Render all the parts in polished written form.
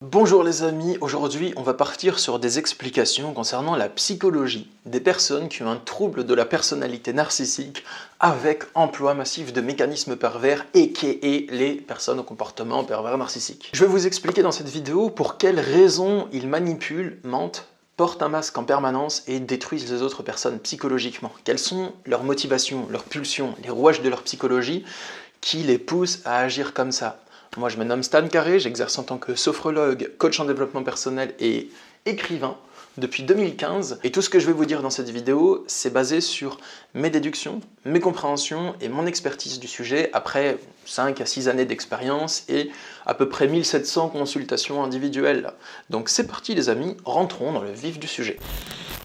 Bonjour les amis, aujourd'hui on va partir sur des explications concernant la psychologie des personnes qui ont un trouble de la personnalité narcissique avec emploi massif de mécanismes pervers aka les personnes au comportement pervers narcissique. Je vais vous expliquer dans cette vidéo pour quelles raisons ils manipulent, mentent, portent un masque en permanence et détruisent les autres personnes psychologiquement. Quelles sont leurs motivations, leurs pulsions, les rouages de leur psychologie qui les poussent à agir comme ça. Moi, je me nomme Stan Carré, j'exerce en tant que sophrologue, coach en développement personnel et écrivain depuis 2015. Et tout ce que je vais vous dire dans cette vidéo, c'est basé sur mes déductions, mes compréhensions et mon expertise du sujet après 5 à 6 années d'expérience et à peu près 1700 consultations individuelles. Donc c'est parti les amis, rentrons dans le vif du sujet.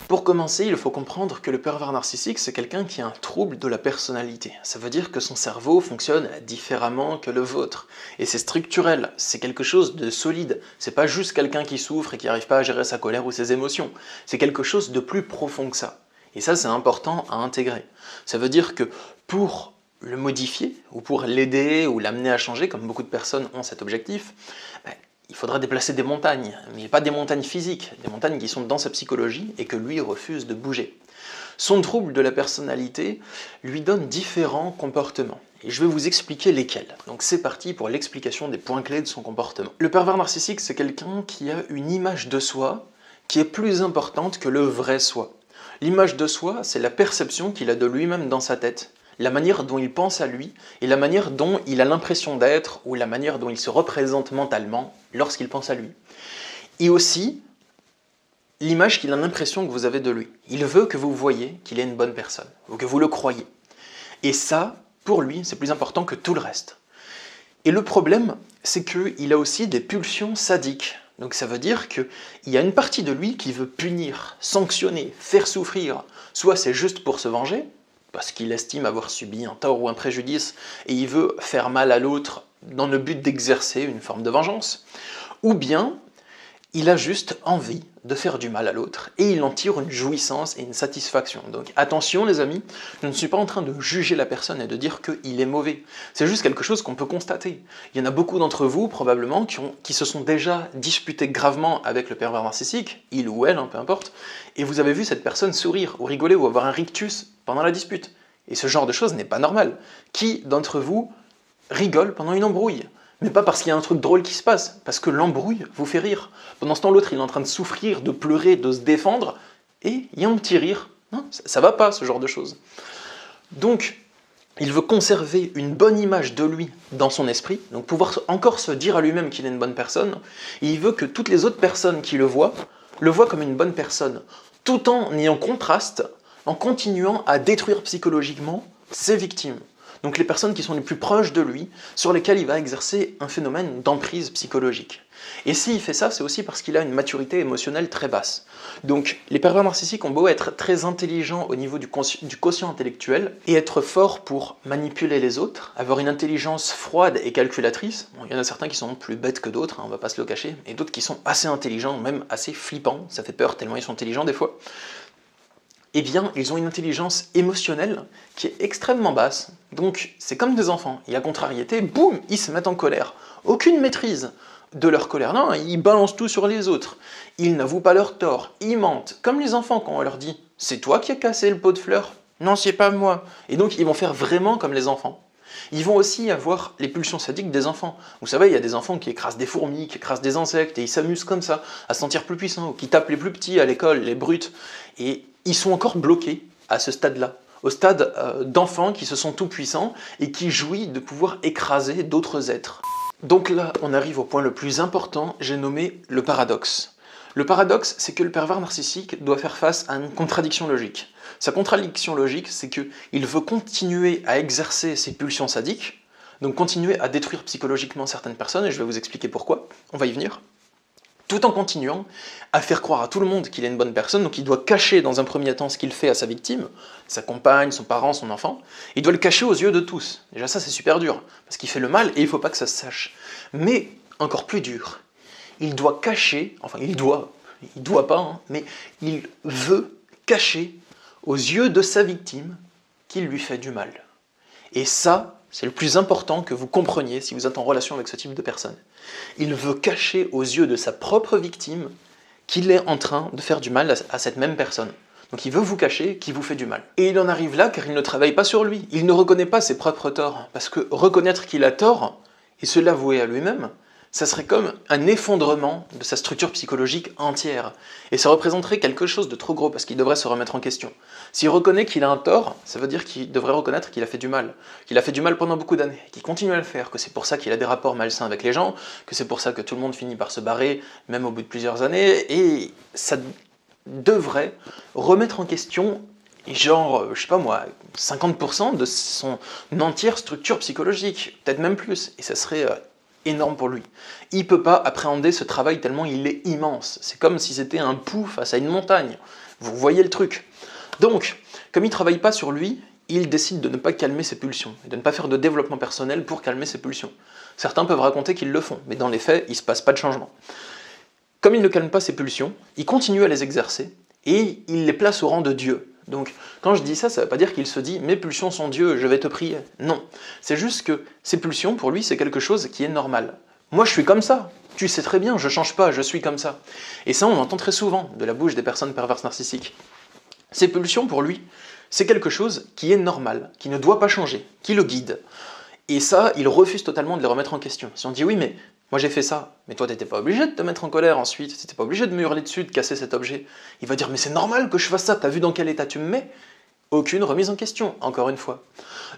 Pour commencer, il faut comprendre que le pervers narcissique, c'est quelqu'un qui a un trouble de la personnalité. Ça veut dire que son cerveau fonctionne différemment que le vôtre. Et c'est structurel, c'est quelque chose de solide. C'est pas juste quelqu'un qui souffre et qui n'arrive pas à gérer sa colère ou ses émotions. C'est quelque chose de plus profond que ça. Et ça, c'est important à intégrer. Ça veut dire que pour le modifier, ou pour l'aider, ou l'amener à changer, comme beaucoup de personnes ont cet objectif, il faudra déplacer des montagnes, mais pas des montagnes physiques, des montagnes qui sont dans sa psychologie et que lui refuse de bouger. Son trouble de la personnalité lui donne différents comportements, et je vais vous expliquer lesquels. Donc c'est parti pour l'explication des points clés de son comportement. Le pervers narcissique, c'est quelqu'un qui a une image de soi qui est plus importante que le vrai soi. L'image de soi, c'est la perception qu'il a de lui-même dans sa tête, la manière dont il pense à lui et la manière dont il a l'impression d'être ou la manière dont il se représente mentalement lorsqu'il pense à lui. Et aussi l'image qu'il a l'impression que vous avez de lui. Il veut que vous voyiez qu'il est une bonne personne ou que vous le croyez. Et ça, pour lui, c'est plus important que tout le reste. Et le problème, c'est qu'il a aussi des pulsions sadiques. Donc ça veut dire qu'il y a une partie de lui qui veut punir, sanctionner, faire souffrir. Soit c'est juste pour se venger, parce qu'il estime avoir subi un tort ou un préjudice, et il veut faire mal à l'autre dans le but d'exercer une forme de vengeance, ou bien il a juste envie de faire du mal à l'autre, et il en tire une jouissance et une satisfaction. Donc attention les amis, je ne suis pas en train de juger la personne et de dire qu'il est mauvais, c'est juste quelque chose qu'on peut constater. Il y en a beaucoup d'entre vous, probablement, qui se sont déjà disputés gravement avec le pervers narcissique, il ou elle, peu importe, et vous avez vu cette personne sourire, ou rigoler, ou avoir un rictus pendant la dispute. Et ce genre de choses n'est pas normal. Qui d'entre vous rigole pendant une embrouille ? Mais pas parce qu'il y a un truc drôle qui se passe, parce que l'embrouille vous fait rire. Pendant ce temps, l'autre, il est en train de souffrir, de pleurer, de se défendre, et il y a un petit rire. Non, ça va pas, ce genre de choses. Donc, il veut conserver une bonne image de lui dans son esprit, donc pouvoir encore se dire à lui-même qu'il est une bonne personne, et il veut que toutes les autres personnes qui le voient comme une bonne personne, tout en ayant contraste, en continuant à détruire psychologiquement ses victimes. Donc les personnes qui sont les plus proches de lui, sur lesquelles il va exercer un phénomène d'emprise psychologique. Et s'il fait ça, c'est aussi parce qu'il a une maturité émotionnelle très basse. Donc les pervers narcissiques ont beau être très intelligents au niveau du quotient intellectuel, et être forts pour manipuler les autres, avoir une intelligence froide et calculatrice, bon, il y en a certains qui sont plus bêtes que d'autres, on va pas se le cacher, et d'autres qui sont assez intelligents, même assez flippants, ça fait peur tellement ils sont intelligents des fois. Eh bien, ils ont une intelligence émotionnelle qui est extrêmement basse. Donc, c'est comme des enfants. Et à contrariété, boum, ils se mettent en colère. Aucune maîtrise de leur colère. Non, ils balancent tout sur les autres. Ils n'avouent pas leur tort. Ils mentent. Comme les enfants quand on leur dit « C'est toi qui as cassé le pot de fleurs ?»« Non, c'est pas moi. » Et donc, ils vont faire vraiment comme les enfants. Ils vont aussi avoir les pulsions sadiques des enfants. Vous savez, il y a des enfants qui écrasent des fourmis, qui écrasent des insectes, et ils s'amusent comme ça, à se sentir plus puissants, ou qui tapent les plus petits à l'école, les brutes. Et ils sont encore bloqués à ce stade-là, au stade d'enfants qui se sentent tout puissants et qui jouissent de pouvoir écraser d'autres êtres. Donc là, on arrive au point le plus important, j'ai nommé le paradoxe. Le paradoxe, c'est que le pervers narcissique doit faire face à une contradiction logique. Sa contradiction logique, c'est qu'il veut continuer à exercer ses pulsions sadiques, donc continuer à détruire psychologiquement certaines personnes, et je vais vous expliquer pourquoi, on va y venir, tout en continuant à faire croire à tout le monde qu'il est une bonne personne, donc il doit cacher dans un premier temps ce qu'il fait à sa victime, sa compagne, son parent, son enfant, il doit le cacher aux yeux de tous. Déjà ça c'est super dur, parce qu'il fait le mal et il ne faut pas que ça se sache. Mais, encore plus dur, il doit cacher, enfin il doit pas, mais il veut cacher aux yeux de sa victime qu'il lui fait du mal. Et ça, c'est le plus important que vous compreniez si vous êtes en relation avec ce type de personne. Il veut cacher aux yeux de sa propre victime qu'il est en train de faire du mal à cette même personne. Donc il veut vous cacher qu'il vous fait du mal. Et il en arrive là car il ne travaille pas sur lui. Il ne reconnaît pas ses propres torts. Parce que reconnaître qu'il a tort et se l'avouer à lui-même, ça serait comme un effondrement de sa structure psychologique entière. Et ça représenterait quelque chose de trop gros parce qu'il devrait se remettre en question. S'il reconnaît qu'il a un tort, ça veut dire qu'il devrait reconnaître qu'il a fait du mal. Qu'il a fait du mal pendant beaucoup d'années, qu'il continue à le faire, que c'est pour ça qu'il a des rapports malsains avec les gens, que c'est pour ça que tout le monde finit par se barrer, même au bout de plusieurs années, et ça devrait remettre en question, genre, je sais pas moi, 50% de son entière structure psychologique, peut-être même plus, et ça serait énorme pour lui. Il ne peut pas appréhender ce travail tellement il est immense. C'est comme si c'était un pouls face à une montagne. Vous voyez le truc. Donc, comme il ne travaille pas sur lui, il décide de ne pas calmer ses pulsions, et de ne pas faire de développement personnel pour calmer ses pulsions. Certains peuvent raconter qu'ils le font, mais dans les faits, il ne se passe pas de changement. Comme il ne calme pas ses pulsions, il continue à les exercer, et il les place au rang de Dieu. Donc, quand je dis ça, ça ne veut pas dire qu'il se dit « mes pulsions sont Dieu, je vais te prier ». Non, c'est juste que ces pulsions, pour lui, c'est quelque chose qui est normal. Moi, je suis comme ça. Tu sais très bien, je change pas, je suis comme ça. Et ça, on l'entend très souvent de la bouche des personnes perverses narcissiques. Ces pulsions, pour lui, c'est quelque chose qui est normal, qui ne doit pas changer, qui le guide. Et ça, il refuse totalement de les remettre en question. Si on dit « oui, mais moi j'ai fait ça, mais toi t'étais pas obligé de te mettre en colère ensuite, t'étais pas obligé de me hurler dessus, de casser cet objet », il va dire « mais c'est normal que je fasse ça, t'as vu dans quel état tu me mets ?» Aucune remise en question, encore une fois.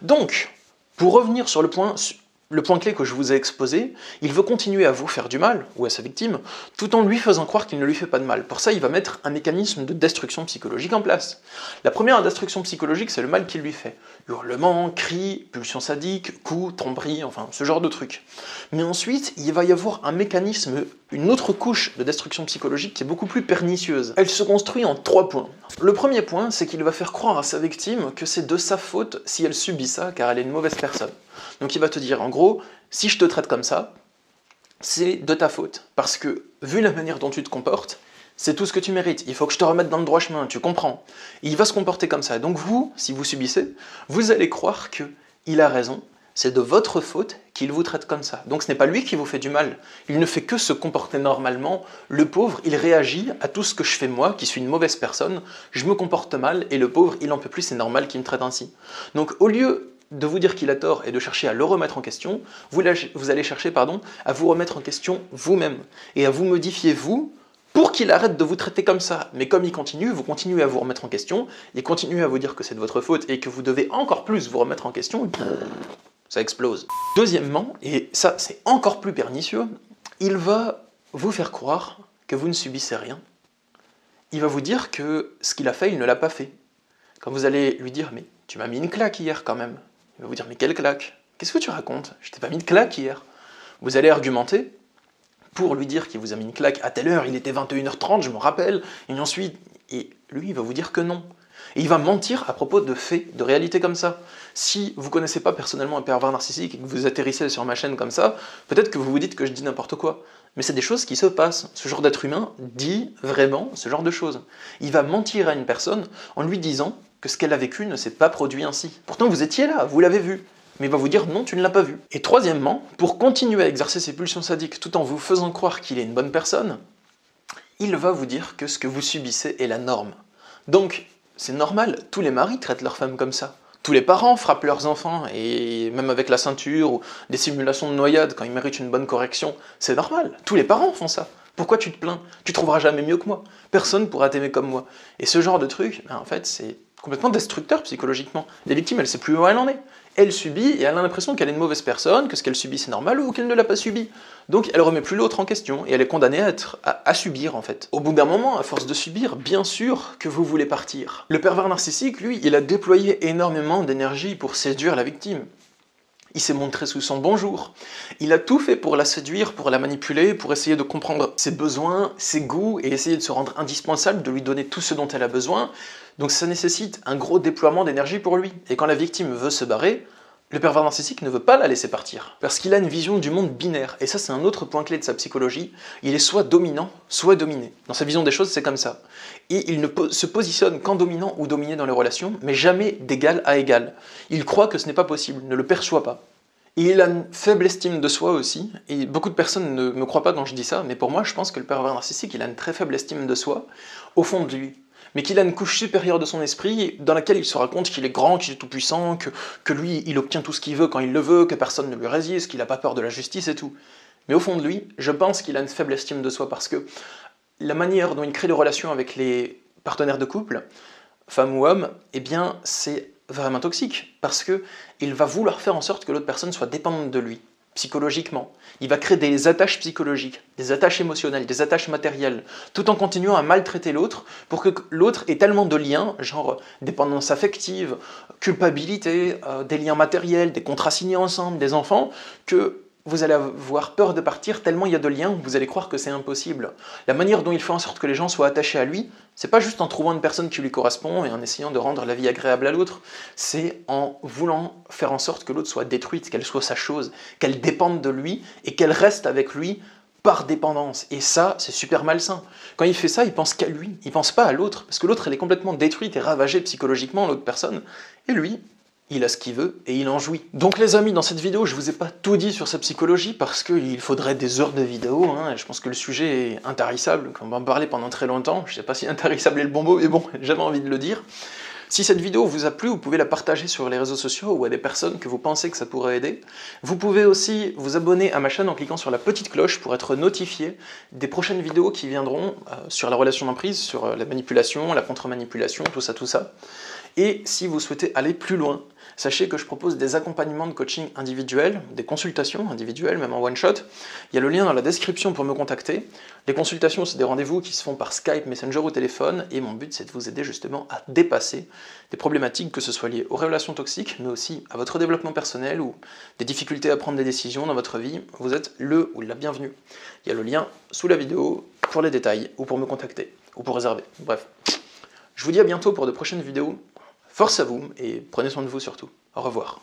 Donc, pour revenir sur le point clé que je vous ai exposé, il veut continuer à vous faire du mal, ou à sa victime, tout en lui faisant croire qu'il ne lui fait pas de mal. Pour ça, il va mettre un mécanisme de destruction psychologique en place. La première destruction psychologique, c'est le mal qu'il lui fait. Hurlements, cris, pulsions sadiques, coups, tromperies, enfin, ce genre de trucs. Mais ensuite, il va y avoir un mécanisme, une autre couche de destruction psychologique qui est beaucoup plus pernicieuse. Elle se construit en 3 points. Le premier point, c'est qu'il va faire croire à sa victime que c'est de sa faute si elle subit ça, car elle est une mauvaise personne. Donc il va te dire, en gros, si je te traite comme ça, c'est de ta faute. Parce que, vu la manière dont tu te comportes, c'est tout ce que tu mérites. Il faut que je te remette dans le droit chemin, tu comprends. Et il va se comporter comme ça. Donc vous, si vous subissez, vous allez croire qu'il a raison, c'est de votre faute qu'il vous traite comme ça. Donc ce n'est pas lui qui vous fait du mal. Il ne fait que se comporter normalement. Le pauvre, il réagit à tout ce que je fais moi, qui suis une mauvaise personne. Je me comporte mal, et le pauvre, il en peut plus, c'est normal qu'il me traite ainsi. Donc au lieu de vous dire qu'il a tort et de chercher à le remettre en question, vous allez chercher à vous remettre en question vous-même et à vous modifier vous pour qu'il arrête de vous traiter comme ça. Mais comme il continue, vous continuez à vous remettre en question, il continue à vous dire que c'est de votre faute et que vous devez encore plus vous remettre en question, ça explose. Deuxièmement, et ça c'est encore plus pernicieux, il va vous faire croire que vous ne subissez rien. Il va vous dire que ce qu'il a fait, il ne l'a pas fait. Quand vous allez lui dire « mais tu m'as mis une claque hier quand même », il va vous dire « mais quelle claque? Qu'est-ce que tu racontes? Je t'ai pas mis de claque hier ». Vous allez argumenter pour lui dire qu'il vous a mis une claque à telle heure, il était 21h30, je me rappelle, et ensuite, et lui il va vous dire que non. Et il va mentir à propos de faits, de réalités comme ça. Si vous ne connaissez pas personnellement un pervers narcissique et que vous atterrissez sur ma chaîne comme ça, peut-être que vous vous dites que je dis n'importe quoi. Mais c'est des choses qui se passent. Ce genre d'être humain dit vraiment ce genre de choses. Il va mentir à une personne en lui disant que ce qu'elle a vécu ne s'est pas produit ainsi. Pourtant vous étiez là, vous l'avez vu. Mais il va vous dire non, tu ne l'as pas vu. Et troisièmement, pour continuer à exercer ses pulsions sadiques tout en vous faisant croire qu'il est une bonne personne, il va vous dire que ce que vous subissez est la norme. Donc, c'est normal, tous les maris traitent leurs femmes comme ça. Tous les parents frappent leurs enfants, et même avec la ceinture ou des simulations de noyade quand ils méritent une bonne correction, c'est normal, tous les parents font ça. Pourquoi tu te plains? Tu trouveras jamais mieux que moi. Personne pourra t'aimer comme moi. Et ce genre de truc, en fait, c'est complètement destructeur psychologiquement. La victime, elle ne sait plus où elle en est. Elle subit et elle a l'impression qu'elle est une mauvaise personne, que ce qu'elle subit c'est normal ou qu'elle ne l'a pas subi. Donc elle remet plus l'autre en question et elle est condamnée à subir en fait. Au bout d'un moment, à force de subir, bien sûr que vous voulez partir. Le pervers narcissique, lui, il a déployé énormément d'énergie pour séduire la victime. Il s'est montré sous son bon jour. Il a tout fait pour la séduire, pour la manipuler, pour essayer de comprendre ses besoins, ses goûts, et essayer de se rendre indispensable, de lui donner tout ce dont elle a besoin. Donc ça nécessite un gros déploiement d'énergie pour lui. Et quand la victime veut se barrer, Le pervers narcissique ne veut pas la laisser partir, parce qu'il a une vision du monde binaire, et ça c'est un autre point clé de sa psychologie, il est soit dominant, soit dominé. Dans sa vision des choses, c'est comme ça. Et il ne se positionne qu'en dominant ou dominé dans les relations, mais jamais d'égal à égal. Il croit que ce n'est pas possible, ne le perçoit pas. Et il a une faible estime de soi aussi, et beaucoup de personnes ne me croient pas quand je dis ça, mais pour moi je pense que le pervers narcissique, il a une très faible estime de soi, au fond de lui. Mais qu'il a une couche supérieure de son esprit dans laquelle il se raconte qu'il est grand, qu'il est tout puissant, que lui, il obtient tout ce qu'il veut quand il le veut, que personne ne lui résiste, qu'il n'a pas peur de la justice et tout. Mais au fond de lui, je pense qu'il a une faible estime de soi parce que la manière dont il crée des relations avec les partenaires de couple, femme ou homme, eh bien, c'est vraiment toxique parce que il va vouloir faire en sorte que l'autre personne soit dépendante de lui. Psychologiquement. Il va créer des attaches psychologiques, des attaches émotionnelles, des attaches matérielles, tout en continuant à maltraiter l'autre pour que l'autre ait tellement de liens, genre dépendance affective, culpabilité, des liens matériels, des contrats signés ensemble, des enfants, que vous allez avoir peur de partir tellement il y a de liens, vous allez croire que c'est impossible. La manière dont il fait en sorte que les gens soient attachés à lui, c'est pas juste en trouvant une personne qui lui correspond et en essayant de rendre la vie agréable à l'autre, c'est en voulant faire en sorte que l'autre soit détruite, qu'elle soit sa chose, qu'elle dépende de lui et qu'elle reste avec lui par dépendance. Et ça, c'est super malsain. Quand il fait ça, il pense qu'à lui, il pense pas à l'autre, parce que l'autre, elle est complètement détruite et ravagée psychologiquement, l'autre personne, et lui, il a ce qu'il veut et il en jouit. Donc les amis, dans cette vidéo, je vous ai pas tout dit sur sa psychologie parce qu'il faudrait des heures de vidéo, hein, et je pense que le sujet est intarissable, qu'on va en parler pendant très longtemps, je sais pas si intarissable est le bon mot, mais bon, j'avais envie de le dire. Si cette vidéo vous a plu, vous pouvez la partager sur les réseaux sociaux ou à des personnes que vous pensez que ça pourrait aider. Vous pouvez aussi vous abonner à ma chaîne en cliquant sur la petite cloche pour être notifié des prochaines vidéos qui viendront sur la relation d'emprise, sur la manipulation, la contre-manipulation, tout ça. Et si vous souhaitez aller plus loin, sachez que je propose des accompagnements de coaching individuels, des consultations individuelles, même en one-shot. Il y a le lien dans la description pour me contacter. Les consultations, c'est des rendez-vous qui se font par Skype, Messenger ou téléphone, et mon but, c'est de vous aider justement à dépasser des problématiques, que ce soit liées aux relations toxiques, mais aussi à votre développement personnel ou des difficultés à prendre des décisions dans votre vie. Vous êtes le ou la bienvenue. Il y a le lien sous la vidéo pour les détails, ou pour me contacter, ou pour réserver. Bref. Je vous dis à bientôt pour de prochaines vidéos. Force à vous, et prenez soin de vous surtout. Au revoir.